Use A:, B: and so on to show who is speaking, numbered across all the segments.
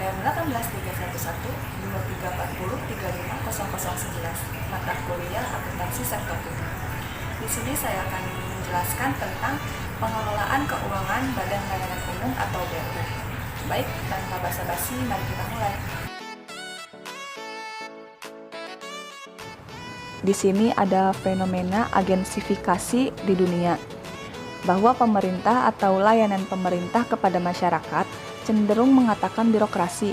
A: SNMPTN 18311 2340 3509 mata kuliah akuntansi sektor publik. Di sini saya akan menjelaskan tentang pengelolaan keuangan Badan Layanan Umum atau BLU. Baik, tanpa basa-basi, mari kita mulai. Di sini ada fenomena agensifikasi di dunia, bahwa pemerintah atau layanan pemerintah kepada masyarakat cenderung mengatakan birokrasi.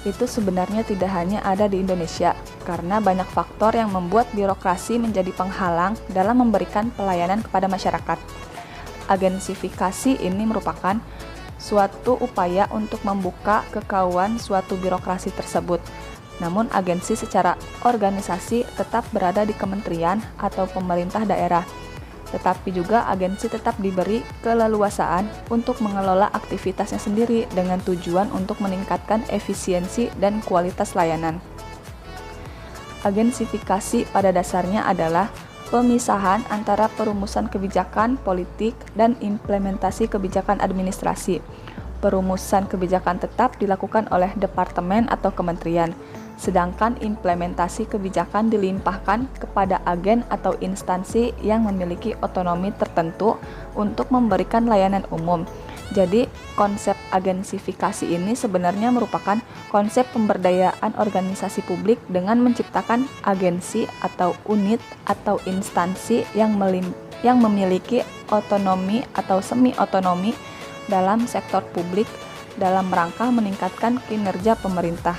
A: Itu sebenarnya tidak hanya ada di Indonesia, karena banyak faktor yang membuat birokrasi menjadi penghalang dalam memberikan pelayanan kepada masyarakat. Agensifikasi ini merupakan suatu upaya untuk membuka kekauan suatu birokrasi tersebut. Namun agensi secara organisasi tetap berada di kementerian atau pemerintah daerah. Tetapi juga agensi tetap diberi keleluasaan untuk mengelola aktivitasnya sendiri dengan tujuan untuk meningkatkan efisiensi dan kualitas layanan. Agensifikasi pada dasarnya adalah pemisahan antara perumusan kebijakan politik dan implementasi kebijakan administrasi. Perumusan kebijakan tetap dilakukan oleh departemen atau kementerian, sedangkan implementasi kebijakan dilimpahkan kepada agen atau instansi yang memiliki otonomi tertentu untuk memberikan layanan umum. Jadi, konsep agensifikasi ini sebenarnya merupakan konsep pemberdayaan organisasi publik dengan menciptakan agensi atau unit atau instansi yang memiliki otonomi atau semi-otonomi dalam sektor publik dalam rangka meningkatkan kinerja pemerintah.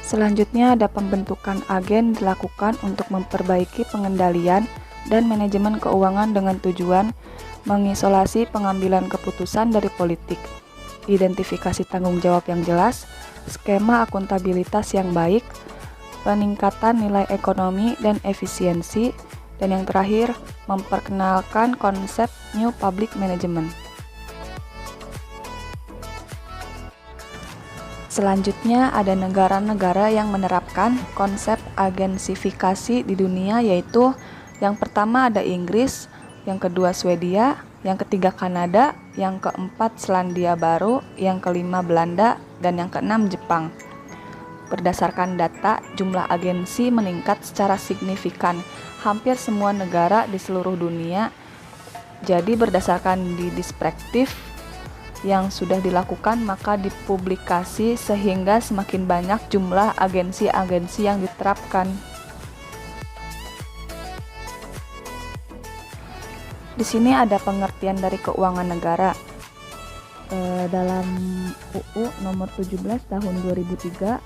A: Selanjutnya ada pembentukan agen dilakukan untuk memperbaiki pengendalian dan manajemen keuangan dengan tujuan mengisolasi pengambilan keputusan dari politik, identifikasi tanggung jawab yang jelas, skema akuntabilitas yang baik, peningkatan nilai ekonomi dan efisiensi, dan yang terakhir, memperkenalkan konsep New Public Management. Selanjutnya ada negara-negara yang menerapkan konsep agensifikasi di dunia, yaitu yang pertama ada Inggris, yang kedua Swedia, yang ketiga Kanada, yang keempat Selandia Baru, yang kelima Belanda, dan yang keenam Jepang. Berdasarkan data, jumlah agensi meningkat secara signifikan hampir semua negara di seluruh dunia. Jadi berdasarkan di perspektif yang sudah dilakukan, maka dipublikasi sehingga semakin banyak jumlah agensi-agensi yang diterapkan. Di sini ada pengertian dari keuangan negara. Dalam UU nomor 17 tahun 2003,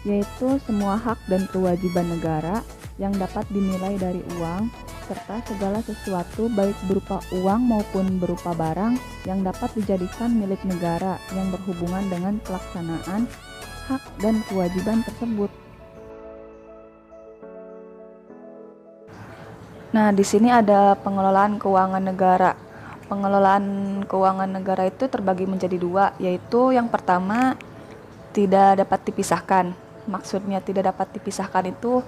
A: yaitu semua hak dan kewajiban negara yang dapat dinilai dari uang, serta segala sesuatu baik berupa uang maupun berupa barang yang dapat dijadikan milik negara yang berhubungan dengan pelaksanaan hak dan kewajiban tersebut. Nah, di sini ada pengelolaan keuangan negara. Pengelolaan keuangan negara itu terbagi menjadi dua, yaitu yang pertama tidak dapat dipisahkan. Maksudnya tidak dapat dipisahkan itu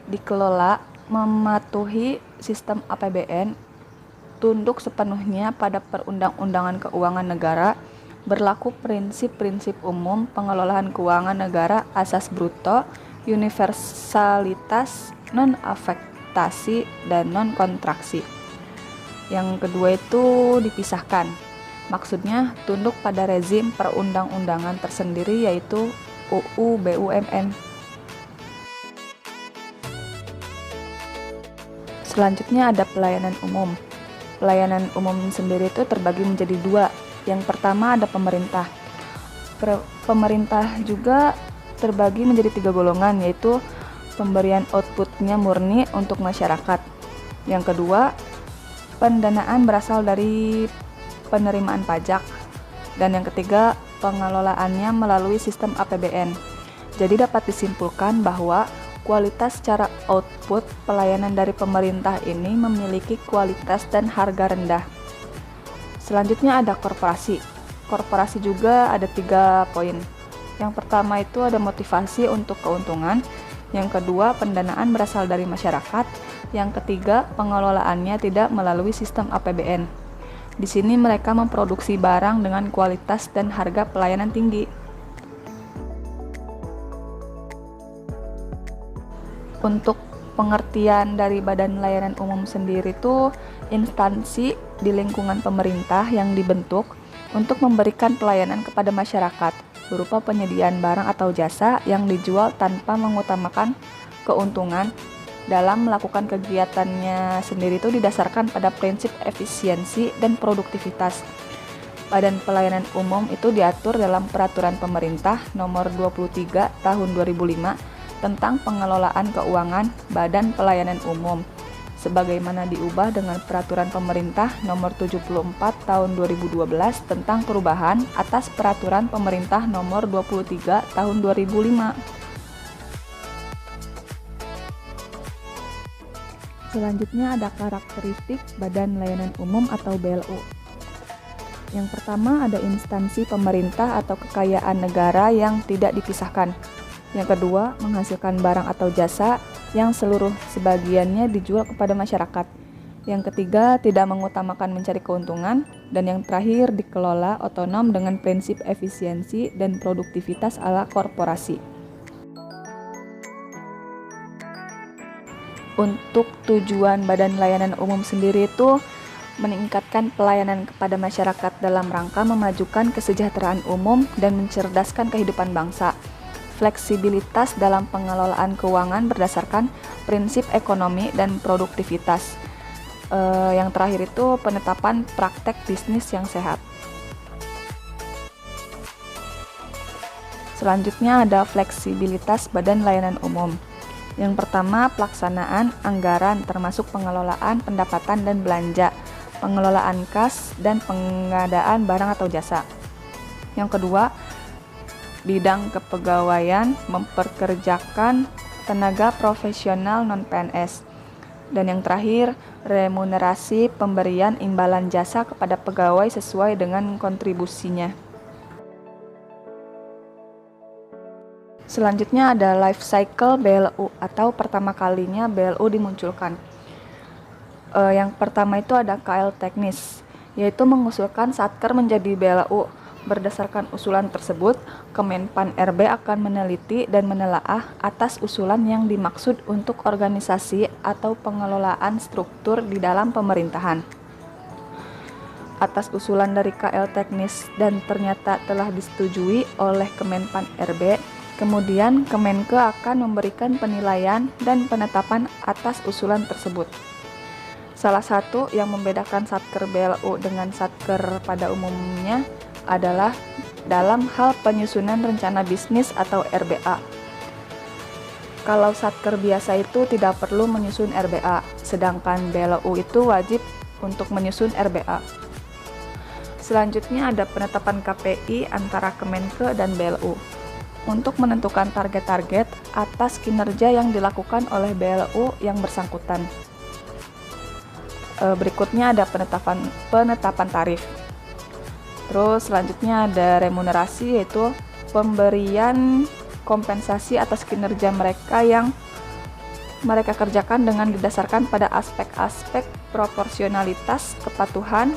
A: dikelola mematuhi sistem APBN, tunduk sepenuhnya pada perundang-undangan keuangan negara, berlaku prinsip-prinsip umum pengelolaan keuangan negara, asas bruto, universalitas, non-afektasi, dan non-kontraksi. Yang kedua itu dipisahkan, maksudnya tunduk pada rezim perundang-undangan tersendiri, yaitu UU BUMN. Selanjutnya ada pelayanan umum. Pelayanan umum sendiri itu terbagi menjadi dua. Yang pertama ada pemerintah. Pemerintah juga terbagi menjadi tiga golongan, yaitu pemberian outputnya murni untuk masyarakat. Yang kedua, pendanaan berasal dari penerimaan pajak. Dan yang ketiga, pengelolaannya melalui sistem APBN. Jadi dapat disimpulkan bahwa kualitas secara output pelayanan dari pemerintah ini memiliki kualitas dan harga rendah. Selanjutnya ada korporasi. Korporasi juga ada 3 poin. Yang pertama itu ada motivasi untuk keuntungan. Yang kedua, pendanaan berasal dari masyarakat. Yang ketiga, pengelolaannya tidak melalui sistem APBN. Di sini mereka memproduksi barang dengan kualitas dan harga pelayanan tinggi. Untuk pengertian dari Badan Layanan Umum sendiri itu instansi di lingkungan pemerintah yang dibentuk untuk memberikan pelayanan kepada masyarakat berupa penyediaan barang atau jasa yang dijual tanpa mengutamakan keuntungan. Dalam melakukan kegiatannya sendiri itu didasarkan pada prinsip efisiensi dan produktivitas. Badan Pelayanan Umum itu diatur dalam Peraturan Pemerintah Nomor 23 Tahun 2005 tentang pengelolaan keuangan Badan Pelayanan Umum, sebagaimana diubah dengan Peraturan Pemerintah Nomor 74 Tahun 2012 tentang perubahan atas Peraturan Pemerintah Nomor 23 Tahun 2005. Selanjutnya ada karakteristik Badan Layanan Umum atau BLU. Yang pertama ada instansi pemerintah atau kekayaan negara yang tidak dipisahkan. Yang kedua, menghasilkan barang atau jasa yang seluruh sebagiannya dijual kepada masyarakat. Yang ketiga, tidak mengutamakan mencari keuntungan. Dan yang terakhir, dikelola otonom dengan prinsip efisiensi dan produktivitas ala korporasi. Untuk tujuan Badan Layanan Umum sendiri itu meningkatkan pelayanan kepada masyarakat dalam rangka memajukan kesejahteraan umum dan mencerdaskan kehidupan bangsa. Fleksibilitas dalam pengelolaan keuangan berdasarkan prinsip ekonomi dan produktivitas. Yang terakhir itu penetapan praktek bisnis yang sehat. Selanjutnya ada fleksibilitas Badan Layanan Umum. Yang pertama, pelaksanaan anggaran termasuk pengelolaan pendapatan dan belanja, pengelolaan kas, dan pengadaan barang atau jasa. Yang kedua, bidang kepegawaian memperkerjakan tenaga profesional non-PNS. Dan yang terakhir, remunerasi pemberian imbalan jasa kepada pegawai sesuai dengan kontribusinya. Selanjutnya ada life cycle BLU atau pertama kalinya BLU dimunculkan. Yang pertama itu ada KL teknis, yaitu mengusulkan Satker menjadi BLU. Berdasarkan usulan tersebut, Kemenpan RB akan meneliti dan menelaah atas usulan yang dimaksud untuk organisasi atau pengelolaan struktur di dalam pemerintahan. Atas usulan dari KL teknis dan ternyata telah disetujui oleh Kemenpan RB, kemudian Kemenke akan memberikan penilaian dan penetapan atas usulan tersebut. Salah satu yang membedakan Satker BLU dengan Satker pada umumnya adalah dalam hal penyusunan rencana bisnis atau RBA. Kalau Satker biasa itu tidak perlu menyusun RBA, sedangkan BLU itu wajib untuk menyusun RBA. Selanjutnya ada penetapan KPI antara Kemenke dan BLU untuk menentukan target-target atas kinerja yang dilakukan oleh BLU yang bersangkutan. Berikutnya ada penetapan tarif. Terus selanjutnya ada remunerasi, yaitu pemberian kompensasi atas kinerja mereka yang mereka kerjakan dengan didasarkan pada aspek-aspek proporsionalitas, kepatuhan,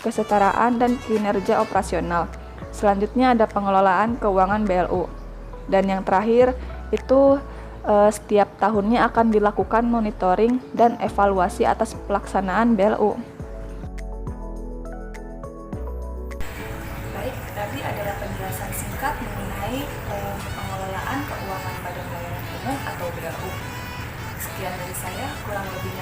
A: kesetaraan, dan kinerja operasional. Selanjutnya ada pengelolaan keuangan BLU. Dan yang terakhir itu setiap tahunnya akan dilakukan monitoring dan evaluasi atas pelaksanaan BLU. Baik, tadi adalah penjelasan singkat mengenai pengelolaan keuangan Badan Layanan Umum atau BLU. Sekian dari saya, kurang lebih